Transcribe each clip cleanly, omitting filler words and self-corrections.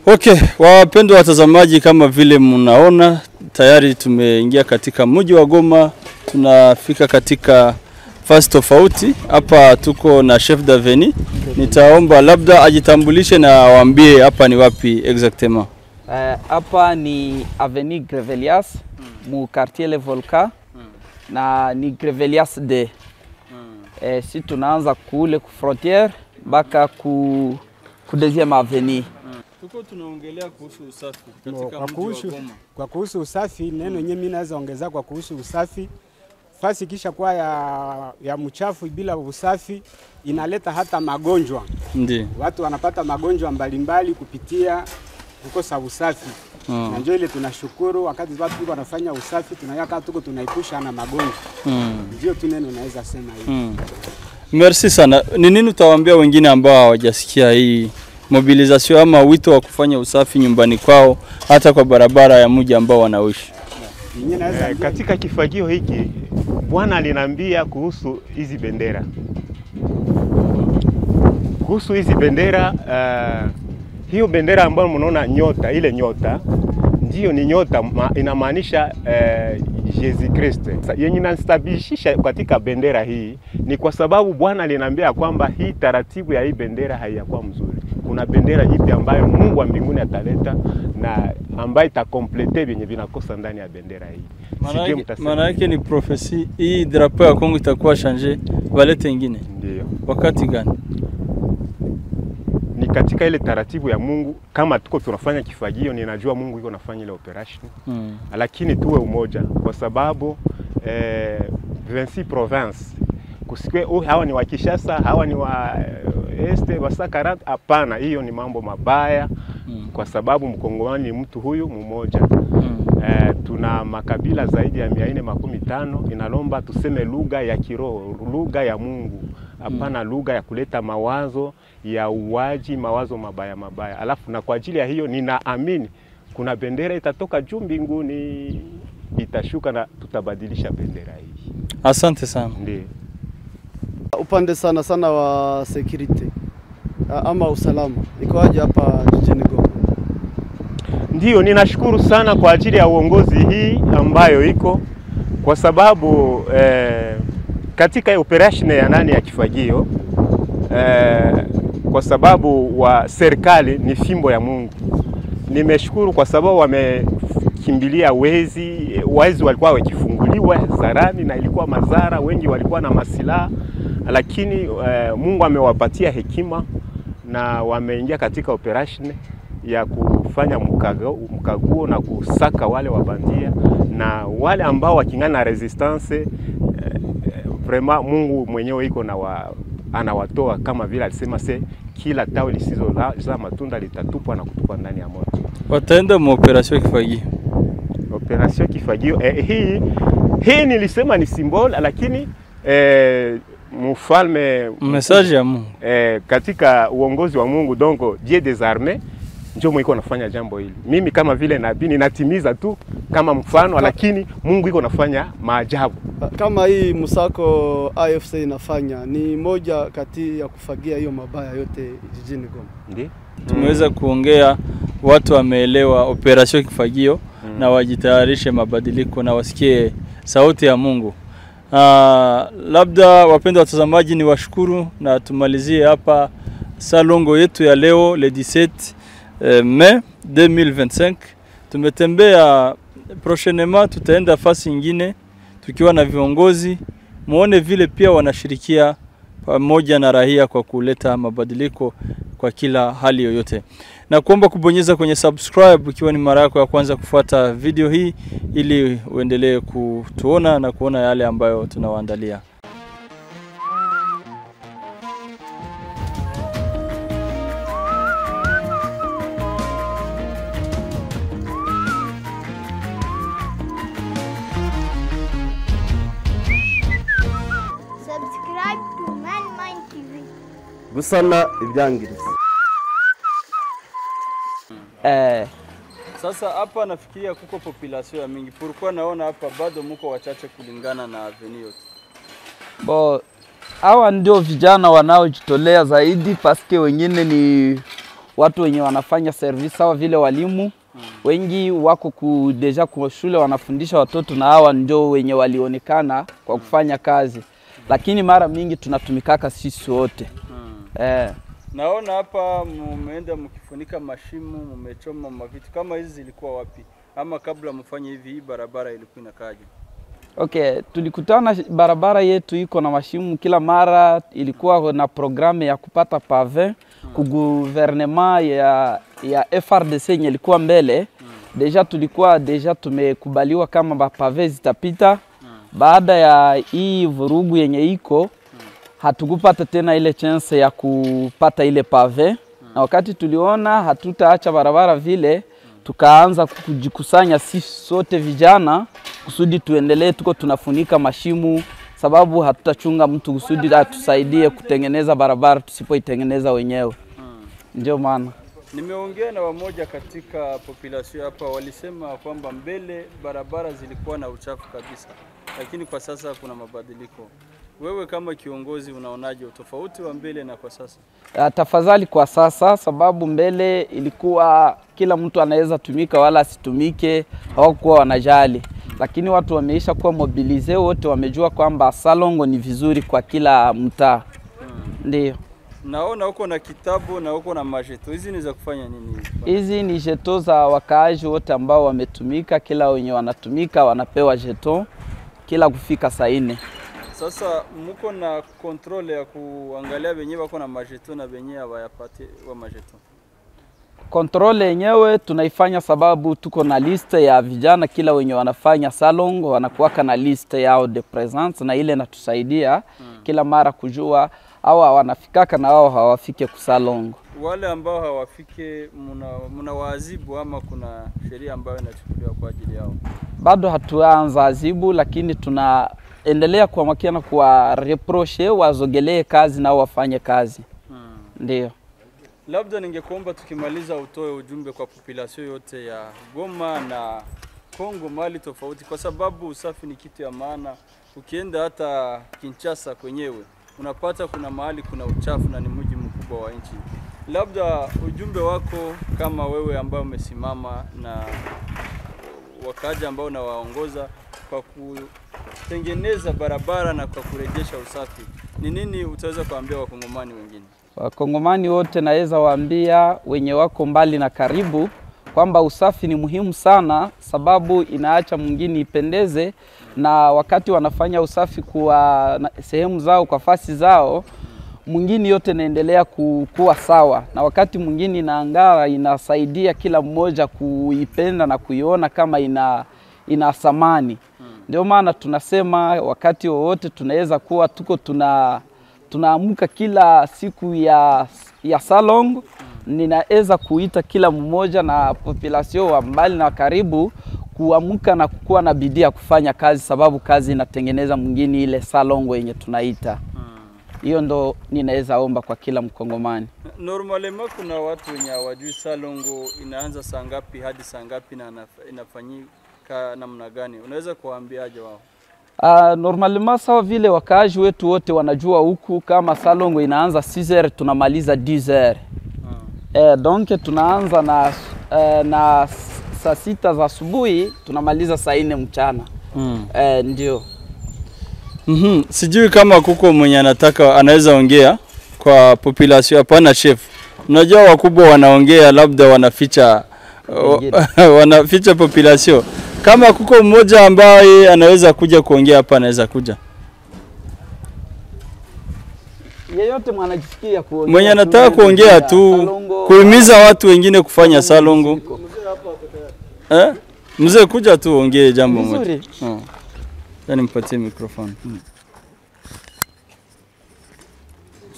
Okay, wapendwa watazamaji, kama vile mnaona tayari tumeingia katika mji wa Goma. Tunafika katika fasi tofauti. Hapa tuko na chef d'avenue. Nitaomba labda ajitambulishe na waambie hapa ni wapi exactement. Hapa ni Avenue Grevelias, mu quartier Le Volcan, na ni Grevelias D. Si tunaanza kule ku frontière baka ku deuxième avenue. Tuko tunaongelea kuhusu usafi katika kwa kuhusu usafi, neno yenyewe mimi naweza ongeza kwa kuhusu usafi. Fasi kisha kwa ya mchafu bila usafi inaleta hata magonjwa. Ndiyo. Watu wanapata magonjwa mbalimbali kupitia kukosa usafi. Na ndio ile tunashukuru wakati watu wanafanya usafi, tunayaka tuko tunaipusha na magonjwa. Ndio tu neno naweza sema hivi. Merci sana. Ni nini utawaambia wengine ambao hawajasikia hii mobilisation ama wito wa kufanya usafi nyumbani kwao hata kwa barabara ya mji ambao wanaishi? Katika kifagio hiki Bwana aliniambia kuhusu hizi bendera. Kuhusu hizi bendera, hiyo bendera ambayo mnaona nyota, ile nyota ndio ni nyota, inamaanisha Jesus Kristo. Yenye inastabishisha katika bendera hii ni kwa sababu Bwana aliniambia kwamba hii taratibu ya hii bendera haiyakuwa mzuri. Kuna bendera ipi ambayo Mungu wa mbinguni ataleta na ambayo itakomplete vyenye vinakosa ndani ya bendera hii. Maana yake ni prophecy, hii drapeau ya Kongo itakuwa changer valete nyingine. Ndio. Wakati gani? Ni katika ile taratibu ya Mungu. Kama tuko tunafanya kifagio, ninajua Mungu yuko anafanya ile operation. Lakini tuwe umoja kwa sababu 26 province kusikwe hawa ni wa Kinshasa, hawa ni wa este Basakarant, hapana. Hiyo ni mambo mabaya kwa sababu mkongomani ni mtu huyu mmoja. Tuna makabila zaidi ya 415, inalomba tuseme lugha ya kiroho, lugha ya Mungu. Hapana lugha ya kuleta mawazo ya uwaji, mawazo mabaya mabaya. Alafu na kwa ajili ya hiyo ninaamini kuna bendera itatoka juu mbinguni, itashuka na tutabadilisha bendera hii. Asante sana. Ndiyo. Upande sana sana wa security ama usalama ikoaje hapa jijini Goma? Ndiyo, ninashukuru sana kwa ajili ya uongozi hii ambayo iko kwa sababu katika operation ya nani ya kifagio kwa sababu wa serikali ni fimbo ya Mungu. Nimeshukuru kwa sababu wamekimbilia wezi walikuwa wakifunguliwa zarani na ilikuwa madhara, wengi walikuwa na masilaha, lakini Mungu amewapatia hekima na wameingia katika operation ya kufanya mkaguo na kusaka wale wabandia na wale ambao wakingana resistance. Vraiment Mungu mwenyewe iko na anawatoa kama vile alisema kila tawi lisizo matunda litatupwa na kutupwa ndani ya moto. Wataenda mu operation kifagio. Operation kifagio hii nilisema ni symbol, lakini mfalme message ya Mungu katika uongozi wa Mungu, donc Dieu des armées ndio mwiko anafanya jambo hili. Mimi kama vile nabii ninatimiza tu kama mfano, lakini Mungu iko anafanya maajabu. Kama hii msako AFC inafanya ni moja kati ya kufagia hiyo mabaya yote jijini Goma. Ndiyo. Tumeweza kuongea, watu wameelewa operation kifagio na wajitayarishe mabadiliko na wasikie sauti ya Mungu. Labda wapendwa watazamaji, ni washukuru na tumalizie hapa salongo yetu ya leo le 17 Mai 2025. Tumetembea, prochainement tutaenda fasi nyingine tukiwa na viongozi, muone vile pia wanashirikia pamoja na raia kwa kuleta mabadiliko kwa kila hali yoyote. Na kuomba kubonyeza kwenye subscribe ikiwa ni mara yako ya kwanza kufuata video hii, ili uendelee kutuona na kuona yale ambayo tunawaandalia. Subscribe to Man TV. Gusana ibyangiriza. Sasa hapa nafikiria kuko population ya mingi. Pourquoi naona hapa bado mko wachache kulingana na avenue yote? Hawa ndio vijana wanaojitolea zaidi, paske wengine ni watu wenye wanafanya service sawa vile walimu wengi wako deja kwa shule wanafundisha watoto, na hawa ndio wenye walionekana kwa kufanya kazi, lakini mara mingi tunatumikaka sisi wote. Naona hapa mumeenda mkifunika mashimo, mumechoma mavitu. Kama hizi zilikuwa wapi? Ama kabla mfanye hivi, hii barabara ilikuwa inakaje? Okay, tulikutana barabara yetu iko na mashimo kila mara, ilikuwa na programu ya kupata pave ku gouvernement ya FRDC yenye ilikuwa mbele. Deja tumekubaliwa kama pave zitapita. Baada ya hii vurugu yenye iko, hatukupata tena ile chance ya kupata ile pave. Na wakati tuliona hatutaacha barabara vile, tukaanza kujikusanya sisi sote vijana kusudi tuendelee tuko tunafunika mashimu, sababu hatutachunga mtu kusudi atusaidie kutengeneza barabara tusipoitengeneza wenyewe. Ndio maana nimeongea na wamoja katika population hapa, walisema kwamba mbele barabara zilikuwa na uchafu kabisa, lakini kwa sasa kuna mabadiliko. Wewe kama kiongozi unaonaje tofauti wa mbele na kwa sasa? Tafadhali kwa sasa, sababu mbele ilikuwa kila mtu anaweza tumika wala asitumike, hawakuwa wanajali. Lakini watu wameisha kuwa mobilize, wote wamejua kwamba salongo ni vizuri kwa kila mtaa. Ndio. Naona uko na kitabu na uko na majeto. Hizi ni za kufanya nini? Hizi ni jeto za wakaaji wote ambao wametumika, kila wenye wanatumika wanapewa jeto kila kufika saa 4. Sasa mko na control ya kuangalia wenyewe wako na majeto na wenyewe hawayapati wa majeto? Control yenyewe tunaifanya sababu tuko na liste ya vijana, kila wenye wanafanya salon wanakuwa na liste yao de presence, na ile natusaidia kila mara kujua hawa wanafikaka na hao hawafike kusalon. Wale ambao hawafike muna waadhibu ama kuna sheria ambayo inachukuliwa kwa ajili yao? Bado hatuanza adhibu, lakini tunaendelea kwa makini kwa reproche wazogelee kazi na wafanye kazi. Ndio. Labda ningekuomba tukimaliza utoe ujumbe kwa population yote ya Goma na Kongo mali tofauti, kwa sababu usafi ni kitu ya maana. Ukienda hata Kinshasa kwenyewe unapata kuna mahali kuna uchafu na ni mji mkubwa wa nchi. Labda ujumbe wako kama wewe ambao umesimama na wakaja ambao unawaongoza kwa kutengeneza barabara na kwa kurejesha usafi, ni nini utaweza kuambia wakongomani wengine? Wakongomani wote naweza waambia wenye wako mbali na karibu kwamba usafi ni muhimu sana, sababu inaacha mwingine ipendeze, na wakati wanafanya usafi kwa sehemu zao, kwa fasi zao, mwingine yote naendelea kuwa sawa, na wakati mwingine inaangara, inasaidia kila mmoja kuipenda na kuiona kama ina thamani. Ndio maana tunasema wakati wowote tunaweza kuwa tuko tunaamuka kila siku ya salon, ninaweza kuita kila mmoja na population wa mbali na karibu kuamuka na kukuwa na bidii ya kufanya kazi, sababu kazi inatengeneza mwingine ile salon yenye tunaita. Hiyo ndo ninaweza omba kwa kila Mkongomani. Normalement kuna watu wenye hawajui salongo inaanza saa ngapi hadi saa ngapi na inafanyika namna gani? Unaweza kuwaambiaje wao? Normalement sawa vile wakaaji wetu wote wanajua huku kama salongo inaanza 6h tunamaliza 10h. Donc tunaanza na saa 6 za asubuhi tunamaliza saa 4 mchana. Ndio. Sijui kama kuko mwenye anaweza ongea kwa population. Hapana chef. Unajua wakubwa wanaongea labda wanaficha population. Kama kuko mmoja ambaye anaweza kuja kuongea hapa, anaweza kuja. Yeyote mwanajisikia kuongea. Mwenye anataka kuongea tu, kuhimiza watu wengine kufanya salongo. Mzee kuja tu ongee jambo moja. Yaani mpatie microphone.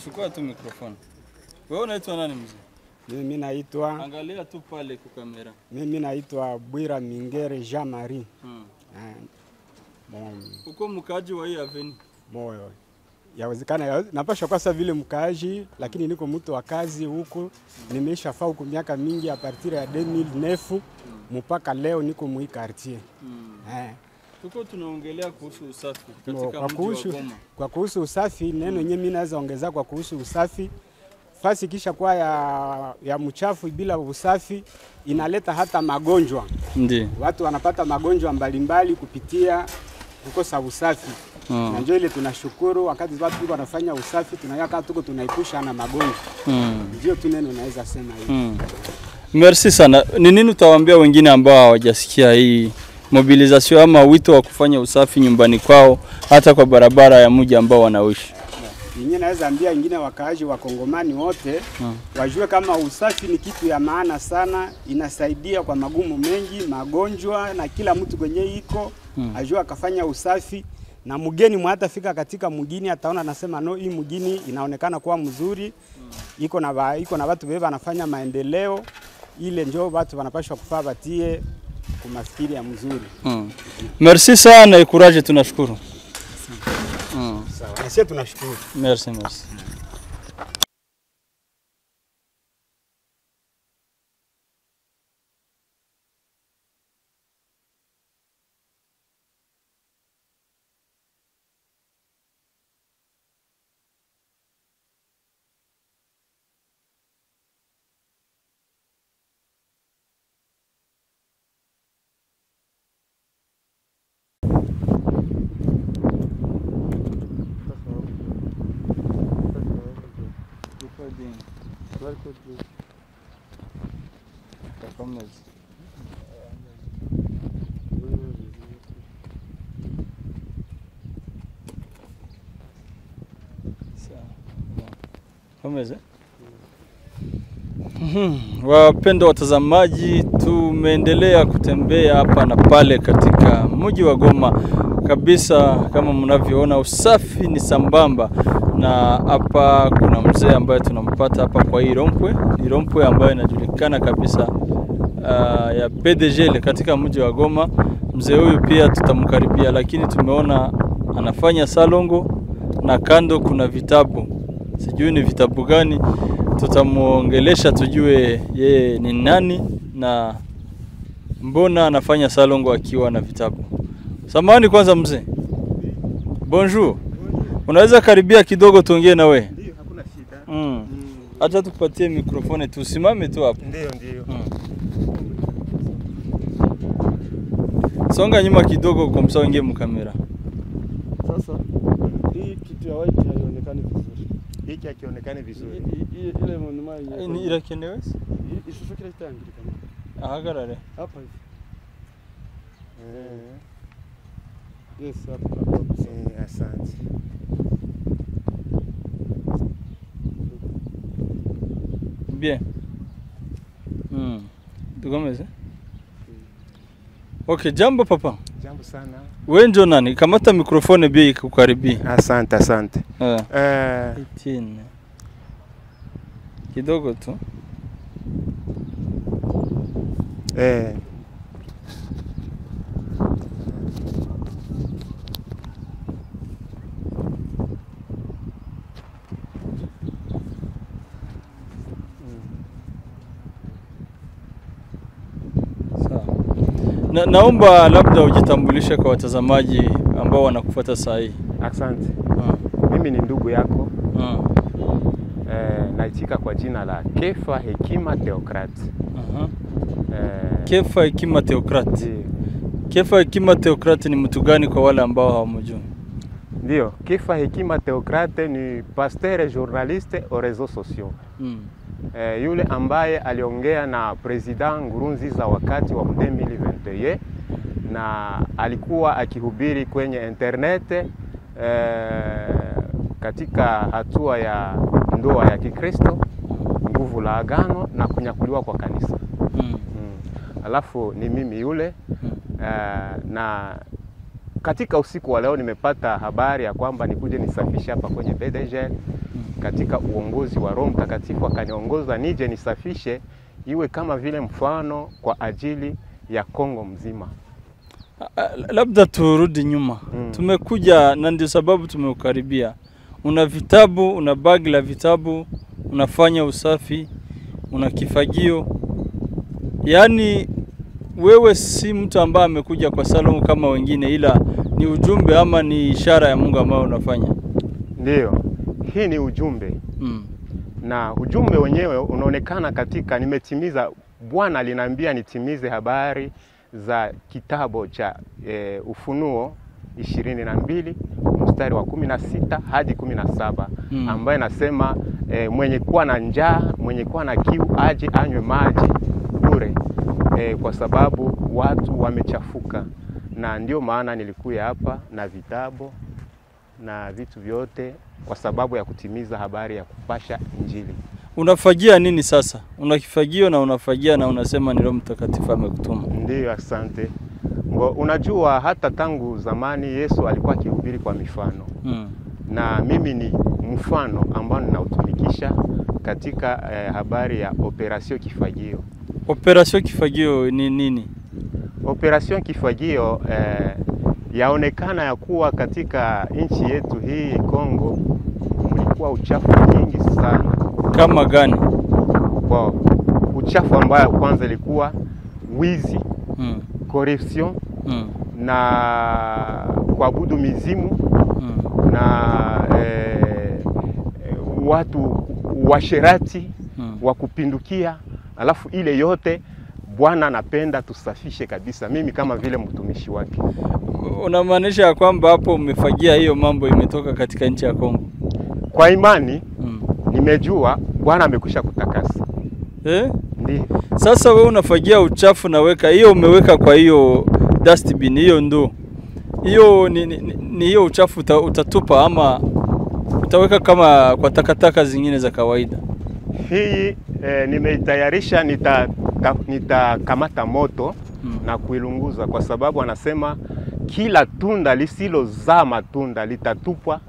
Chukua tu microphone. Wewe unaitwa nani mzee? Mimi naitwa, angalia tu pale kwa kamera. Mimi naitwa Bwira Mingere Jean Marie. Uko mkaaji wa hii avenue? Moyo. Yawezekana napasha kwa vile mkaaji, lakini niko mtu wa kazi huko. Nimeshafaa huko miaka mingi a partir ya 2009 mpaka leo niko mu quartier. Tuko tunaongelea kuhusu usafi katika mji wa Goma. Kwa kuhusu usafi, neno yenyewe mimi naweza ongeza kwa kuhusu usafi. fasi kisha kuwa ya mchafu bila usafi inaleta hata magonjwa. Ndiyo. Watu wanapata magonjwa mbalimbali kupitia kukosa usafi. Na ndio ile tunashukuru wakati watu wanafanya usafi tunayaka tuko tunaipusha na magonjwa. Ndio tu neno naweza sema hivi. Merci sana. Ni nini utawaambia wengine ambao hawajasikia hii mobilization ama wito wa kufanya usafi nyumbani kwao hata kwa barabara ya mji ambao wanaishi? Nyingine naweza ambia wengine wakaaji wa Kongomani wote wajue kama usafi ni kitu ya maana sana, inasaidia kwa magumu mengi, magonjwa, na kila mtu kwenye iko ajue akafanya usafi. Na mgeni mwata fika katika mgini ataona nasema no, hii mgini inaonekana kuwa mzuri, iko na watu beba anafanya maendeleo, ile njoo watu wanapashwa kufaa batie kumafikiri ya mzuri. Merci sana, courage, tunashukuru. Sawa. Na sisi tunashukuru. Merci. Wapendwa watazamaji, tumeendelea kutembea hapa na pale katika mji wa Goma kabisa. Kama mnavyoona usafi ni sambamba, na hapa kuna mzee ambaye tunampata hapa kwa hii rompwe ambayo inajulikana kabisa ya PDG katika mji wa Goma. Mzee huyu pia tutamkaribia, lakini tumeona anafanya salongo na kando kuna vitabu. Sijui ni vitabu gani, tutamuongelesha tujue yeye ni nani na mbona anafanya salongo akiwa na vitabu. Samahani kwanza mzee. Bonjour. Unaweza karibia kidogo tuongee na wewe? Ndio, hakuna shida. Acha tukupatie mikrofoni tusimame tu hapo. Ndio. Songa nyuma kidogo kwa msao ingie mkamera. Sasa hii kitu ya white haionekani vizuri. Hiki hakionekani vizuri. Ile monuma yenyewe. Ni irakenewe? Ishusho kile kitangirika. Ahagarare. Hapa hivi. Yes, hapa. Asante. Bien. Tugomeze. Okay, jambo papa. Jambo sana. Wewe ndio nani? Kamata mikrofoni bei kukaribia. Asante. Etienne. Kidogo tu. Naomba labda ujitambulishe kwa watazamaji ambao wanakufuata saa hii. Asante. Mimi ni ndugu yako. Naitika kwa jina la Kefa Hekima Theocrate. Kefa Hekima Theocrate. Kefa Hekima Theocrate ni mtu gani kwa wale ambao hawamjui? Ndio, Kefa Hekima Theocrate ni pasteur et journaliste aux réseaux sociaux. Yule ambaye aliongea na President Nkurunziza wakati wa 2021 na alikuwa akihubiri kwenye internet katika hatua ya ndoa ya Kikristo, nguvu la agano na kunyakuliwa kwa kanisa. Alafu ni mimi yule na katika usiku wa leo nimepata habari ya kwamba nikuje nisafishe hapa kwenye PDG katika uongozi wa Roho Mtakatifu, akaniongoza nije nisafishe iwe kama vile mfano kwa ajili ya Kongo mzima. Labda turudi nyuma. Tumekuja na ndio sababu tumeukaribia. Una vitabu, una bag la vitabu, unafanya usafi, una kifagio. Yaani wewe si mtu ambaye amekuja kwa salon kama wengine, ila ni ujumbe ama ni ishara ya Mungu ambao unafanya. Ndio. Hii ni ujumbe. na ujumbe wenyewe unaonekana katika nimetimiza. Bwana aliniambia nitimize habari za kitabu cha Ufunuo 22 mstari wa 16 hadi 17 ambaye nasema mwenye kuwa na njaa, mwenye kuwa na kiu aje anywe maji bure, kwa sababu watu wamechafuka. Na ndio maana nilikuja hapa na vitabu na vitu vyote kwa sababu ya kutimiza habari ya kupasha Injili. Unafagia nini sasa? Unakifagio na unafagia na unasema ni Roho Mtakatifu amekutuma. Ndiyo, asante. Unajua hata tangu zamani Yesu alikuwa akihubiri kwa mifano. Na mimi ni mfano ambao ninautumikisha katika habari ya Operation Kifagio. Operation Kifagio ni nini? Operation Kifagio yaonekana ya kuwa katika nchi yetu hii Kongo mlikuwa uchafu nyingi sana. Kama gani? Kwa uchafu ambao kwanza ilikuwa wizi, corruption, na kuabudu mizimu, na watu washerati wa kupindukia. Alafu ile yote Bwana anapenda tusafishe kabisa, mimi kama vile mtumishi wake. Unamaanisha kwamba hapo umefagia hiyo mambo imetoka katika nchi ya Kongo? Kwa imani nimejua Bwana amekwisha kutakasa. Ndiyo. Sasa wewe unafagia uchafu na weka hiyo, umeweka kwa hiyo dustbin hiyo ndo. Hiyo ni hiyo uchafu utatupa ama utaweka kama kwa takataka zingine za kawaida? Hii nimeitayarisha, nitakamata moto na kuilunguza, kwa sababu anasema kila tunda lisilozaa matunda litatupwa,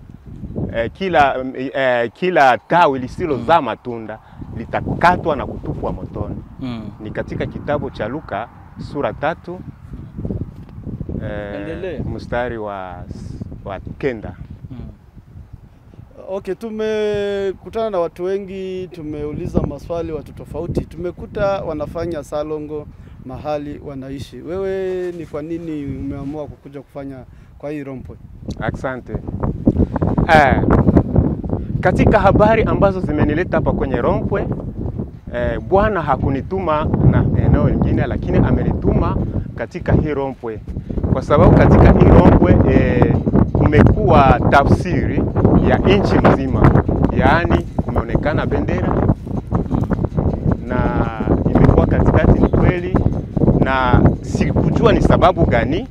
kila tawi lisilozaa matunda litakatwa na kutupwa motoni. Ni katika kitabu cha Luka sura 3 mstari wa 9. Okay, tumekutana na watu wengi, tumeuliza maswali watu tofauti. Tumekuta wanafanya salongo mahali wanaishi. Wewe ni kwa nini umeamua kukuja kufanya kwa hii rompwe? Asante. Katika habari ambazo zimenileta hapa kwenye rompwe, Bwana hakunituma na eneo lingine, lakini amenituma katika hii rompwe. Kwa sababu katika hii rompwe kumekuwa tafsiri ya nchi mzima. Yaani kumeonekana bendera na imekuwa katikati, ni kweli, na sikujua ni sababu gani.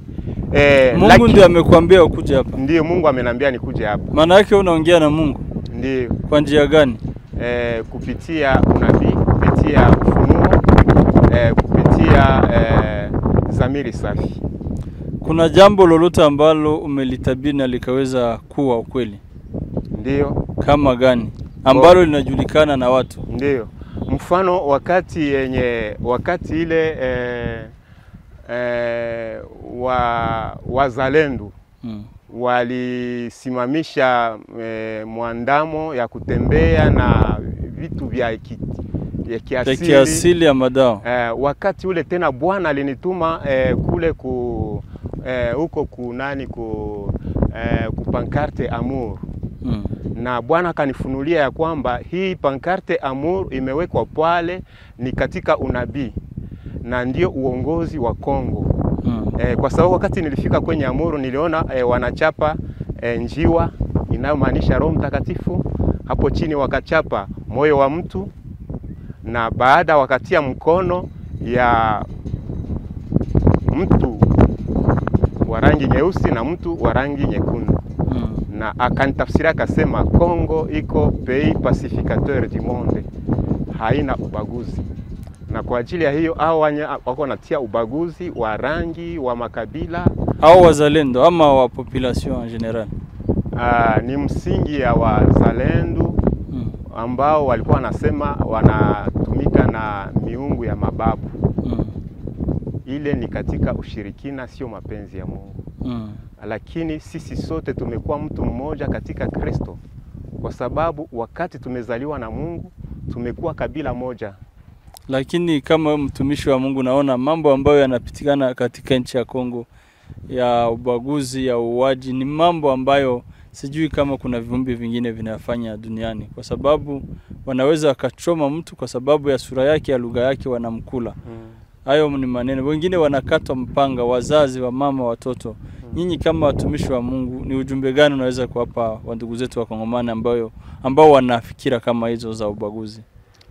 Mungu ndiye amekuambia ukuje hapa? Ndiyo, Mungu ameniambia nikuje hapa. Maana yake unaongea na Mungu? Ndiyo. Kwa njia gani? Kupitia unabii, kupitia ufunuo, kupitia zamiri safi. Kuna jambo lolote ambalo umelitabiri na likaweza kuwa ukweli? Ndiyo. Kama gani? Ambalo linajulikana na watu? Ndiyo. Mfano wakati ile wazalendo walisimamisha mwandamo ya kutembea na vitu vya kiasili ya madao. Wakati ule tena Bwana alinituma kule huko ku pancarte amour. Na Bwana kanifunulia ya kwamba hii pancarte amour imewekwa pale ni katika unabii na ndio uongozi wa Kongo. Kwa sababu wakati nilifika kwenye Amuru niliona wanachapa njiwa inayomaanisha Roho Mtakatifu. Hapo chini wakachapa moyo wa mtu, na baada wakatia mkono ya mtu wa rangi nyeusi na mtu wa rangi nyekundu. Na akanitafsiria akasema Kongo iko pays pacificateur du monde, haina ubaguzi. Na kwa ajili ya hiyo wako wanatia ubaguzi wa rangi, wa makabila au wazalendo ama wa population en general. Ni msingi ya wazalendo ambao walikuwa wanasema wanatumika na miungu ya mababu. Ile ni katika ushirikina, sio mapenzi ya Mungu. Lakini sisi sote tumekuwa mtu mmoja katika Kristo, kwa sababu wakati tumezaliwa na Mungu tumekuwa kabila moja. Lakini kama mtumishi wa Mungu, naona mambo ambayo yanapitikana katika nchi ya Kongo ya ubaguzi, ya uwaji, ni mambo ambayo sijui kama kuna viumbe vingine vinafanya duniani, kwa sababu wanaweza wakachoma mtu kwa sababu ya sura yake, ya lugha yake, wanamkula. Hayo ni maneno. Wengine wanakatwa mpanga, wazazi, wa mama, watoto. Nyinyi kama watumishi wa Mungu, ni ujumbe gani unaweza kuwapa ndugu zetu wa Kongomani ambao wanafikira kama hizo za ubaguzi?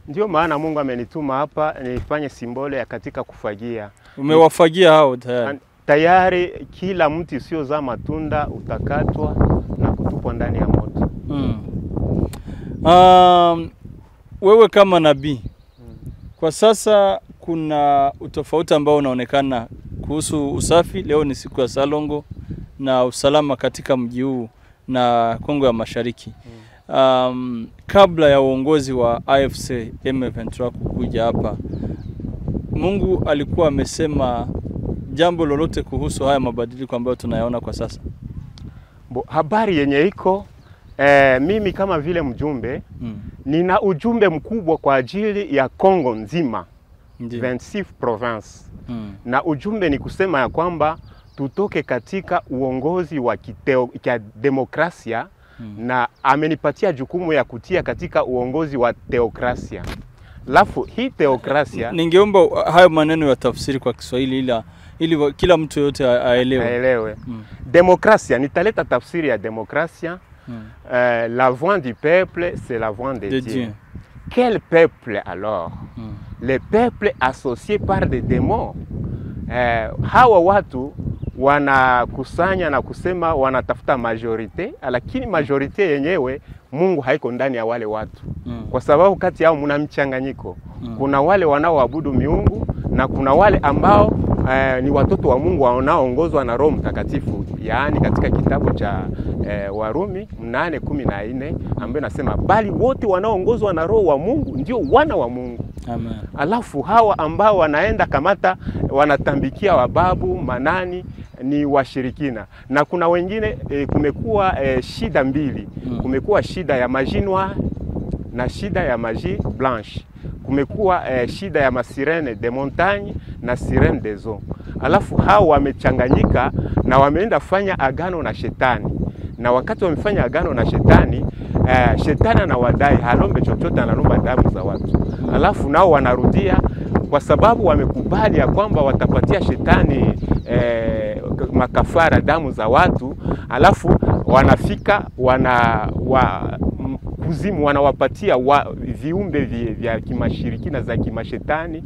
Ndio maana Mungu amenituma hapa nifanye simbole ya katika kufagia. Umewafagia hao tayari? Tayari kila mti usiozaa matunda utakatwa na kutupwa ndani ya moto. Wewe kama nabii, kwa sasa kuna utofauti ambao unaonekana kuhusu usafi. Leo ni siku ya Salongo na usalama katika mji huu na Kongo ya Mashariki. Kabla ya uongozi wa AFC M23 kukuja hapa, Mungu alikuwa amesema jambo lolote kuhusu haya mabadiliko ambayo tunayaona kwa sasa? Habari yenye iko mimi kama vile mjumbe nina ujumbe mkubwa kwa ajili ya Kongo nzima, 26 province. Na ujumbe ni kusema ya kwamba tutoke katika uongozi wa demokrasia, na amenipatia jukumu ya kutia katika uongozi wa teokrasia. Lafu hii teokrasia, ningeomba hayo maneno ya tafsiri kwa Kiswahili ili kila mtu yote aelewe. Demokrasia, nitaleta tafsiri ya demokrasia. La voix du peuple, c'est la voix de Dieu. Quel peuple alors? Le peuple associé par des démons. Hawa watu wanakusanya na kusema wanatafuta majorite, lakini majorite yenyewe Mungu haiko ndani ya wale watu. Kwa sababu kati yao mna mchanganyiko. Kuna wale wanaoabudu miungu na kuna wale ambao ni watoto wa Mungu wanaoongozwa na Roho Mtakatifu. Yaani katika kitabu cha Warumi 8:14 ambaye nasema bali wote wanaoongozwa na Roho wa Mungu ndio wana wa Mungu. Amen. Alafu hawa ambao wanaenda kamata wanatambikia wababu manani ni washirikina. Na kuna wengine kumekuwa shida mbili. Kumekuwa shida ya majinwa na shida ya magie blanche. Kumekuwa shida ya masirene de montagne na sirene des eaux. Alafu hao wamechanganyika na wameenda fanya agano na shetani. Na wakati wamefanya agano na shetani, shetani anawadai halombe chochote, analomba damu za watu. Alafu nao wanarudia kwa sababu wamekubali ya kwamba watapatia shetani makafara damu za watu. Alafu wanafika kuzimu wanawapatia viumbe vya kimashirikina za kimashetani,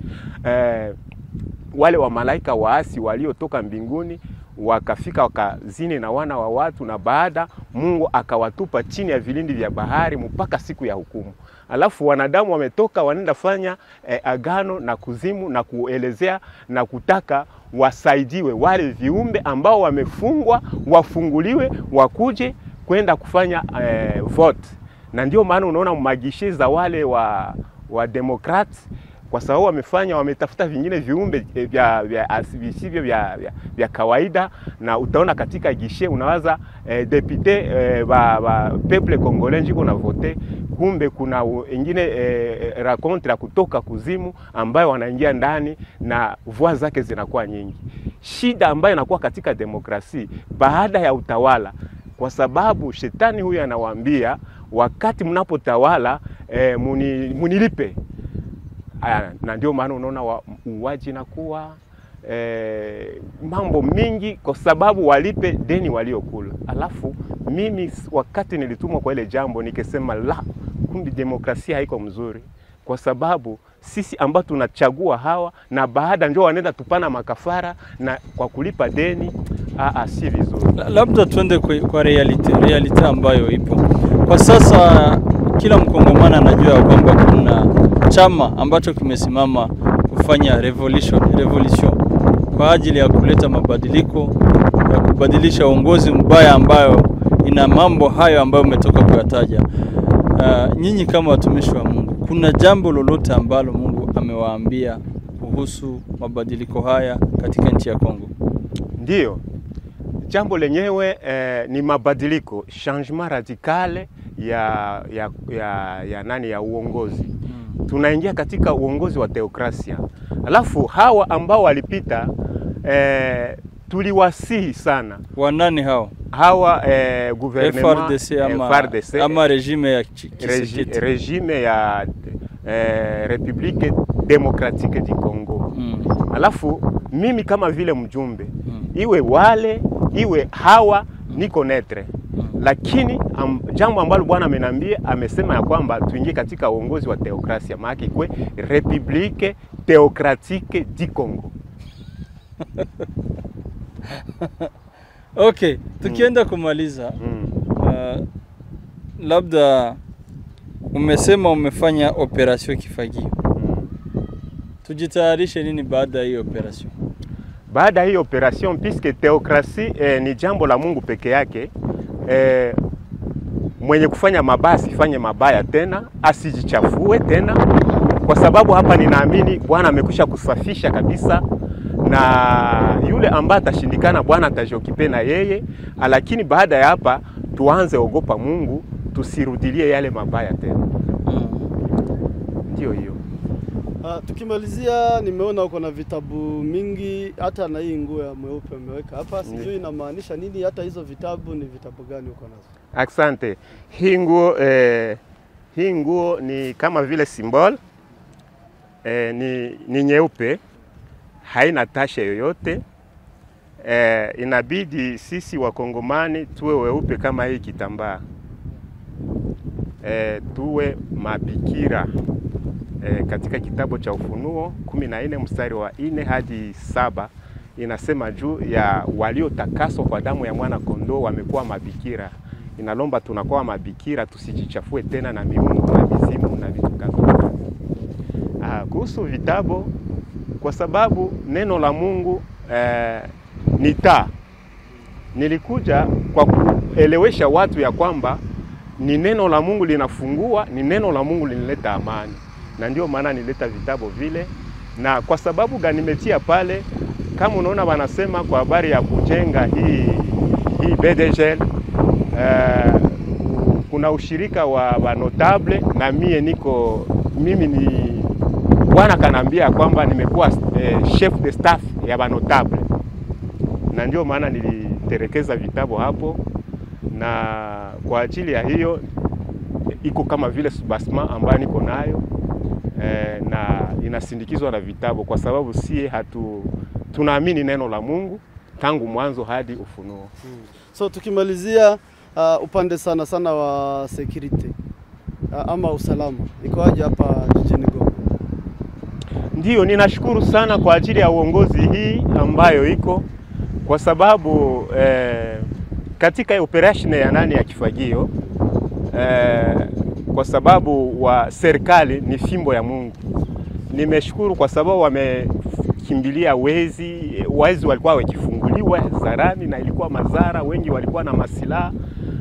wale wa malaika waasi waliotoka mbinguni wakafika wakazini na wana wa watu, na baada Mungu akawatupa chini ya vilindi vya bahari mpaka siku ya hukumu. Alafu wanadamu wametoka wanaenda fanya agano na kuzimu na kuelezea na kutaka wasaidiwe wale viumbe ambao wamefungwa, wafunguliwe wakuje kwenda kufanya vote. Na ndio maana unaona magishe za wale wa Democrats, kwa sababu wametafuta vingine viumbe vya kawaida, na utaona katika gishe unawaza député peuple congolais jiko na vote, kumbe kuna wengine rakontra kutoka kuzimu ambayo wanaingia ndani na voix zake zinakuwa nyingi. Shida ambayo inakuwa katika demokrasia baada ya utawala, kwa sababu shetani huyu anawaambia wakati mnapotawala munilipe. Na ndio maana unaona uwaji nakuwa mambo mingi kwa sababu walipe deni waliokula. Alafu mimi wakati nilitumwa kwa ile jambo nikesema kumbe demokrasia haiko mzuri, kwa sababu sisi ambao tunachagua hawa na baada ndio wanaenda tupana makafara na kwa kulipa deni, si vizuri. Labda tuende kwa reality ambayo ipo kwa sasa. Kila Mkongomani anajua kwamba kuna chama ambacho kimesimama kufanya revolution kwa ajili ya kuleta mabadiliko, ya kubadilisha uongozi mbaya ambayo ina mambo hayo ambayo umetoka kuyataja. Nyinyi kama watumishi wa Mungu, kuna jambo lolote ambalo Mungu amewaambia kuhusu mabadiliko haya katika nchi ya Kongo? Ndio. Jambo lenyewe ni mabadiliko, changement radical ya uongozi. Tunaingia katika uongozi wa teokrasia. Alafu hawa ambao walipita tuliwasihi sana. Wanani hao? Hawa gouvernement FARDC ama regime ya regime ya République Démocratique du Congo. Alafu mimi kama vile mjumbe, iwe wale iwe hawa niko netre. Lakini jambo ambalo Bwana amenambia, amesema ya kwamba tuingie katika uongozi wa teokrasia, maana ikwe République Démocratique du Congo. Okay, tukienda kumaliza, labda umesema umefanya operation Kifagio. Tujitayarishe nini baada ya hiyo operation? Baada ya hiyo operation, puisque teokrasia ni jambo la Mungu peke yake, mwenye kufanya mabaya asifanye mabaya tena, asijichafue tena, kwa sababu hapa ninaamini Bwana amekwisha kusafisha kabisa, na yule ambaye atashindikana Bwana atajokipe na yeye. Lakini baada ya hapa tuanze ogopa Mungu, tusirudilie yale mabaya tena. Ndio hiyo. Tukimalizia, nimeona uko na vitabu mingi, hata na hii nguo ya mweupe umeweka hapa, sijui inamaanisha nini? Hata hizo vitabu ni vitabu gani uko nazo? Asante. Hii nguo ni kama vile symbol, ni nyeupe, haina tasha yoyote. Inabidi sisi Wakongomani tuwe weupe kama hii kitambaa. Tuwe mabikira. Katika kitabu cha Ufunuo 14 mstari wa 4 hadi 7 inasema juu ya waliotakaswa kwa damu ya mwana kondoo wamekuwa mabikira. Inalomba tunakuwa mabikira, tusijichafue tena na miungu na mizimu na vitu kama. Kuhusu vitabu, kwa sababu neno la Mungu ni taa. Nilikuja kwa kuelewesha watu ya kwamba ni neno la Mungu linafungua, ni neno la Mungu linaleta amani. Na ndio maana nileta vitabu vile. Na kwa sababu gani nimetia pale, kama unaona wanasema kwa habari ya kujenga hii BDGL, kuna ushirika wa notable, na mimi ni Bwana kanambia kwamba nimekuwa chef de staff ya ba notable. Na ndio maana niliterekeza vitabu hapo, na kwa ajili ya hiyo iko kama vile subasma ambayo niko nayo, na inasindikizwa na vitabu, kwa sababu sie tunaamini neno la Mungu tangu mwanzo hadi Ufunuo. So tukimalizia, upande sana wa security ama usalama, iko aje hapa jijini Goma? Ndio, ninashukuru sana kwa ajili ya uongozi hii ambayo iko, kwa sababu katika operation ya Kifagio, kwa sababu wa serikali ni fimbo ya Mungu. Nimeshukuru kwa sababu wamekimbilia wezi walikuwa wakifunguliwa zarani na ilikuwa madhara, wengi walikuwa na masilaha,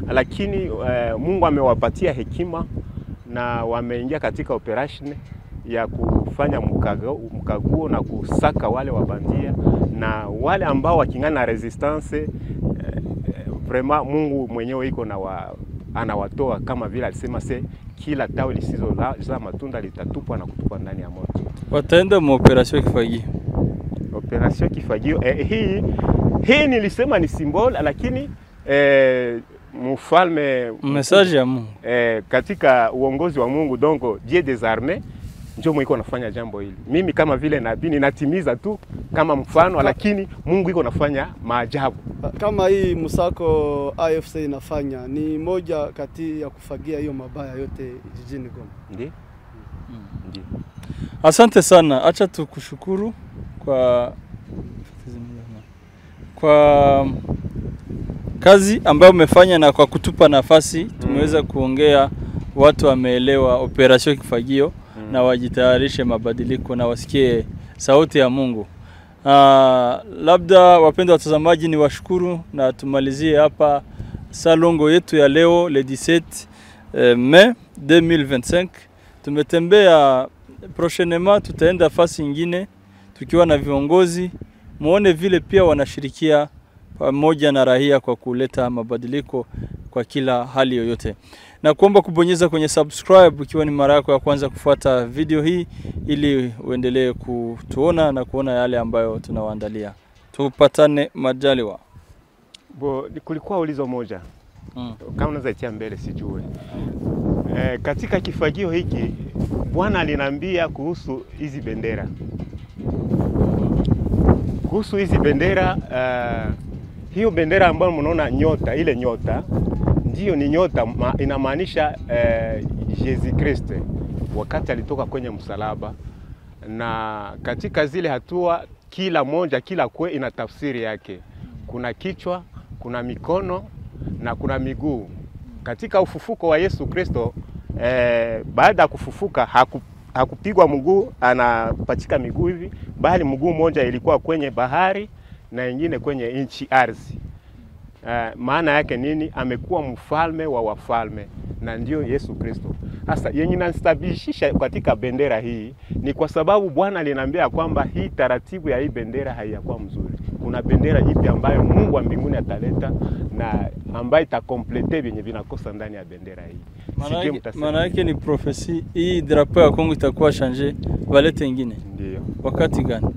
lakini Mungu amewapatia hekima na wameingia katika operation ya kufanya mkaguo na kusaka wale wabandia na wale ambao wakingana na resistance. Vraiment Mungu mwenyewe iko na anawatoa, kama vile alisema kila tawi lisizo za matunda litatupwa na kutupwa ndani ya moto. Wataenda mu operation Kifagio. Operation Kifagio hii nilisema ni symbol, lakini mfalme message ya Mungu katika uongozi wa Mungu, donc Dieu des armées ndio mwiko nafanya jambo hili. Mimi kama vile nabii ninatimiza tu kama mfano, lakini Mungu iko nafanya maajabu. Kama hii msako AFC inafanya ni moja kati ya kufagia hiyo mabaya yote jijini Goma. Ndiyo. Ndiyo. Asante sana. Acha tukushukuru kwa kazi ambayo umefanya na kwa kutupa nafasi tumeweza kuongea, watu wameelewa operation Kifagio na wajitayarishe mabadiliko na wasikie sauti ya Mungu. Labda wapendwa watazamaji, ni washukuru na tumalizie hapa salongo yetu ya leo le 17 Mai 2025. Tumetembea, prochainement tutaenda fasi nyingine tukiwa na viongozi, muone vile pia wanashirikia pamoja na raia kwa kuleta mabadiliko kwa kila hali yoyote. Na kuomba kubonyeza kwenye subscribe ikiwa ni mara yako ya kwanza kufuata video hii, ili uendelee kutuona na kuona yale ambayo tunawaandalia. Tupatane majaliwa. Kulikuwa ulizo moja. Kama unaweza itia mbele sijue. Katika kifagio hiki Bwana aliniambia kuhusu hizi bendera. Kuhusu hizi bendera, hiyo bendera ambayo mnaona nyota, ile nyota ndio ni nyota, inamaanisha Yesu Kristo wakati alitoka kwenye msalaba. Na katika zile hatua kila kwe ina tafsiri yake. Kuna kichwa, kuna mikono na kuna miguu. Katika ufufuko wa Yesu Kristo, baada ya kufufuka hakupigwa mguu anapachika miguu hivi, bali mguu mmoja ilikuwa kwenye bahari na nyingine kwenye nchi ardhi. Maana yake nini? Amekuwa mfalme wa wafalme, na ndio Yesu Kristo. Sasa yenye inastabishisha katika bendera hii ni kwa sababu Bwana aliniambia kwamba hii taratibu ya hii bendera haiyakuwa mzuri. Kuna bendera ipi ambayo Mungu wa mbinguni ataleta na ambayo itakomplete vyenye vinakosa ndani ya bendera hii. Maana yake ni prophecy, hii drapeau ya Kongo itakuwa changer valete nyingine. Ndio. Wakati gani?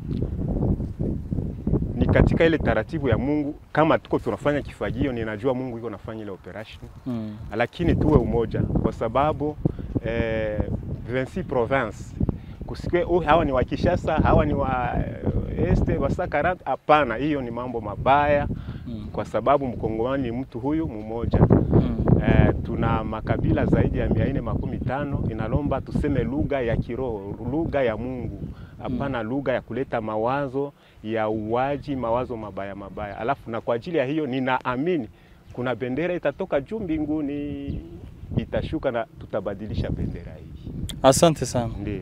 Ni katika ile taratibu ya Mungu. Kama tuko tunafanya kifagio, ninajua Mungu yuko anafanya ile operation. Lakini tuwe umoja kwa sababu 26 province kusikwe hawa ni wa Kinshasa, hawa ni wa Este, wa Sakarant. Hapana, hiyo ni mambo mabaya. Kwa sababu Mkongomani ni mtu huyu mmoja. Tuna makabila zaidi ya 415. Inalomba tuseme lugha ya kiroho, lugha ya Mungu. Hapana lugha ya kuleta mawazo ya uwaji, mawazo mabaya. Alafu na kwa ajili ya hiyo ninaamini kuna bendera itatoka juu mbinguni, itashuka na tutabadilisha bendera hii. Asante sana. Ndiyo.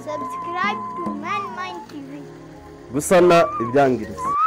Subscribe to Man Mind TV. Gusana ibyangiritse.